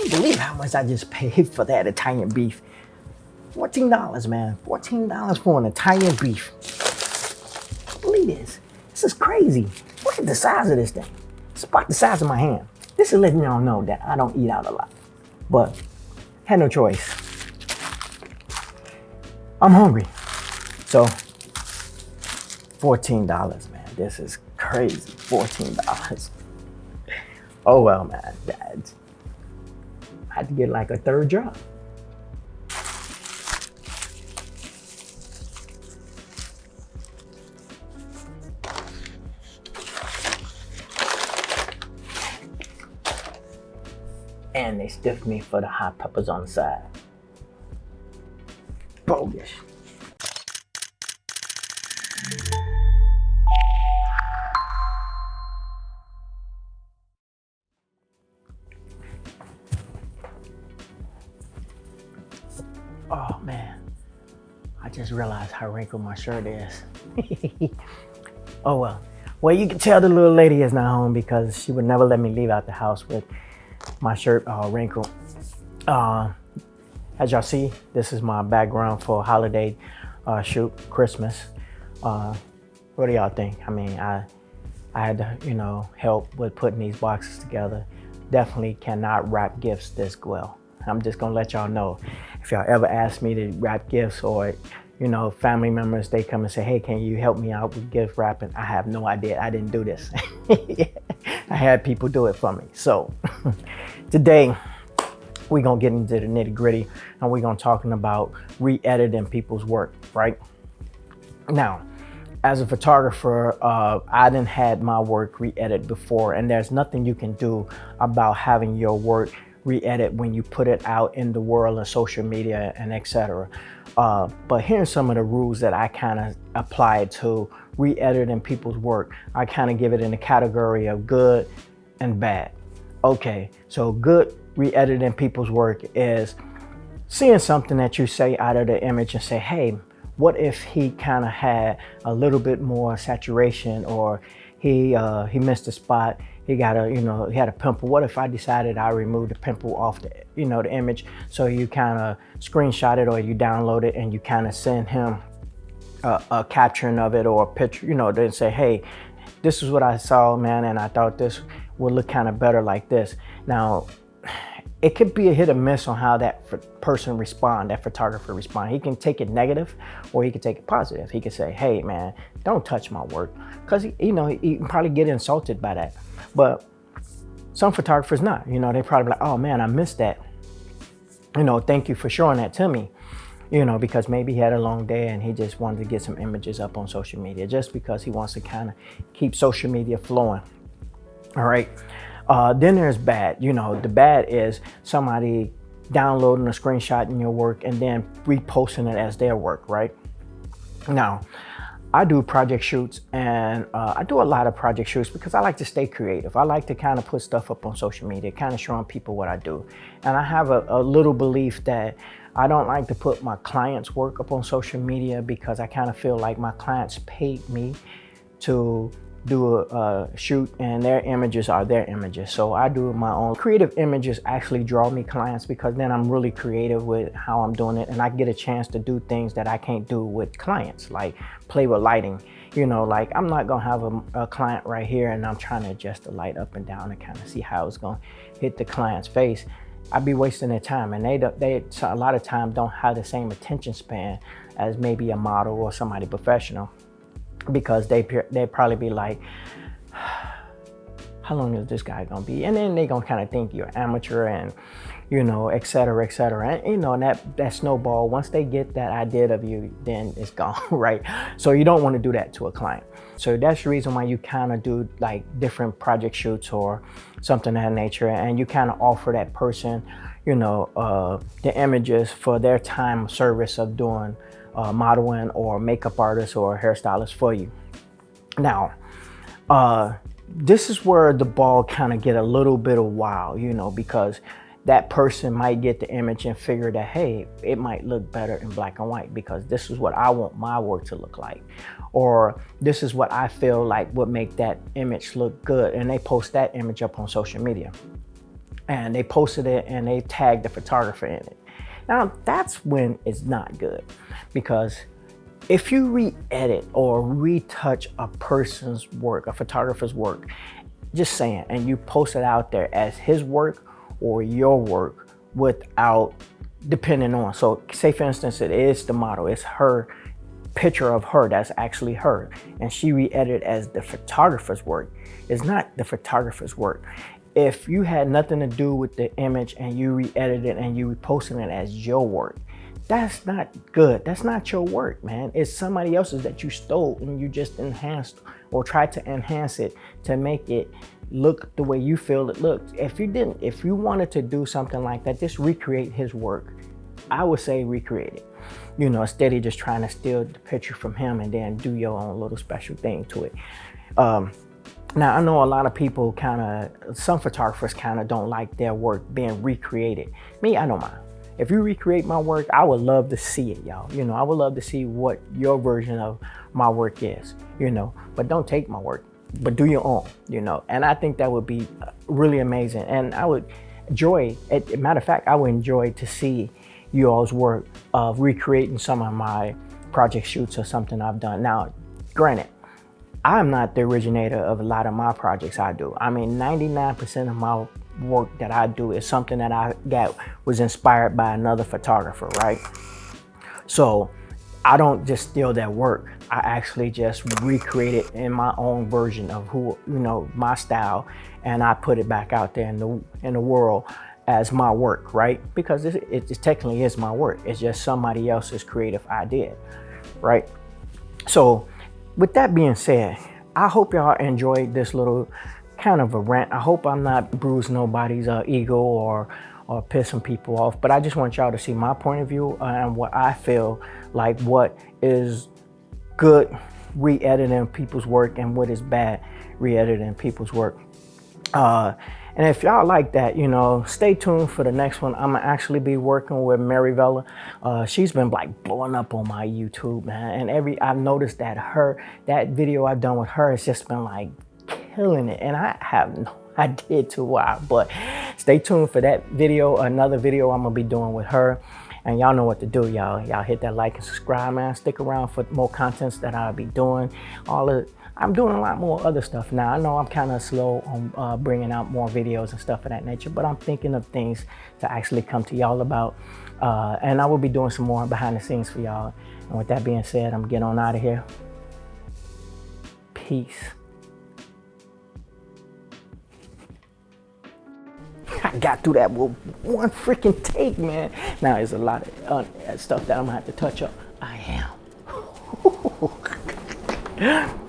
can't believe how much I just paid for that Italian beef. $14, man. $14 for an Italian beef. Believe this. This is crazy. Look at the size of this thing. It's about the size of my hand. This is letting y'all know that I don't eat out a lot. But had no choice. I'm hungry. So $14, man. This is crazy. $14. Oh well, man. I had to get like a third job. And they stiffed me for the hot peppers on the side. Bogus. Oh man, I just realized how wrinkled my shirt is. Oh well. Well, you can tell the little lady is not home because she would never let me leave out the house with my shirt all wrinkled. As y'all see, this is my background for a holiday shoot, Christmas. What do y'all think? I mean, I had to, help with putting these boxes together. Definitely cannot wrap gifts this well. I'm just gonna let y'all know. If y'all ever ask me to wrap gifts or, family members, they come and say, hey, can you help me out with gift wrapping? I have no idea. I didn't do this. I had people do it for me. So today, we're gonna get into the nitty gritty and we're gonna talking about re-editing people's work, right? Now, as a photographer, I done had my work re-edited before, and there's nothing you can do about having your work re-edit when you put it out in the world of social media and etc. But here's some of the rules that I kind of apply to re-editing people's work. I kind of give it in the category of good and bad. Okay, so good re-editing people's work is seeing something that you say out of the image and say, hey, what if he kind of had a little bit more saturation, or he missed a spot, he got he had a pimple. What if I decided I removed the pimple off the the image? So you kind of screenshot it or you download it and you kind of send him a capturing of it or a picture, then say, hey, this is what I saw, man, and I thought this would look kind of better like this. Now, it could be a hit or miss on how that person respond, that photographer respond. He can take it negative or he can take it positive. He could say, hey man, don't touch my work. Cause he can probably get insulted by that. But some photographers not, they probably like, oh man, I missed that. Thank you for showing that to me. Because maybe he had a long day and he just wanted to get some images up on social media just because he wants to kind of keep social media flowing. All right. Then there's bad. The bad is somebody downloading a screenshot in your work and then reposting it as their work, right? Now, I do project shoots and I do a lot of project shoots because I like to stay creative. I like to kind of put stuff up on social media, kind of showing people what I do. And I have a little belief that I don't like to put my clients' work up on social media because I kind of feel like my clients paid me to do a shoot and their images are their images. So I do my own. Creative images actually draw me clients because then I'm really creative with how I'm doing it and I get a chance to do things that I can't do with clients, like play with lighting. Like I'm not gonna have a client right here and I'm trying to adjust the light up and down and kind of see how it's gonna hit the client's face. I'd be wasting their time, and they a lot of times don't have the same attention span as maybe a model or somebody professional. Because they probably be like, how long is this guy gonna be? And then they gonna kind of think you're amateur and, et cetera, et cetera. And, that snowball, once they get that idea of you, then it's gone, right? So you don't want to do that to a client. So that's the reason why you kind of do like different project shoots or something of that nature. And you kind of offer that person, the images for their time of service of doing modeling or makeup artist or hairstylist for you. Now, this is where the ball kind of get a little bit of wild, because that person might get the image and figure that, hey, it might look better in black and white because this is what I want my work to look like. Or this is what I feel like would make that image look good. And they post that image up on social media. and they posted it and they tagged the photographer in it. Now that's when it's not good, because if you re-edit or retouch a person's work, a photographer's work, just saying, and you post it out there as his work or your work without depending on, so say for instance, it is the model, it's her picture of her, that's actually her, and she re-edited as the photographer's work. It's not the photographer's work. If you had nothing to do with the image and you re-edited it and you reposting it as your work, that's not good. That's not your work, man. It's somebody else's that you stole and you just enhanced or tried to enhance it to make it look the way you feel it looks. If you wanted to do something like that, just recreate his work. I would say recreate it. You know, instead of just trying to steal the picture from him and then do your own little special thing to it. Now, I know a lot of people some photographers don't like their work being recreated. Me, I don't mind. If you recreate my work, I would love to see it, y'all. You know, I would love to see what your version of my work is, you know, but don't take my work, but do your own, you know. And I think that would be really amazing. And I would enjoy, matter of fact, I would enjoy to see you all's work of recreating some of my project shoots or something I've done. Now, granted, I'm not the originator of a lot of my projects I do. I mean, 99% of my work that I do is something that was inspired by another photographer, right? So I don't just steal their work. I actually just recreate it in my own version of my style, and I put it back out there in the world as my work, right? Because it technically is my work. It's just somebody else's creative idea, right? So with that being said, I hope y'all enjoyed this little kind of a rant. I hope I'm not bruising nobody's ego or pissing people off, but I just want y'all to see my point of view and what I feel like what is good re-editing people's work and what is bad re-editing people's work. And if y'all like that, you know, stay tuned for the next one. I'm gonna actually be working with Mary Vella. She's been like blowing up on my YouTube, man. And I've noticed that that video I've done with her has just been like killing it. And I have no idea to why, but stay tuned for that video, another video I'm gonna be doing with her. And y'all know what to do, y'all. Y'all hit that like and subscribe, man. Stick around for more contents that I'll be doing. I'm doing a lot more other stuff now. I know I'm kind of slow on bringing out more videos and stuff of that nature, but I'm thinking of things to actually come to y'all about. And I will be doing some more behind the scenes for y'all. And with that being said, I'm getting on out of here. Peace. I got through that with one freaking take, man. Now there's a lot of stuff that I'm gonna have to touch up. I am.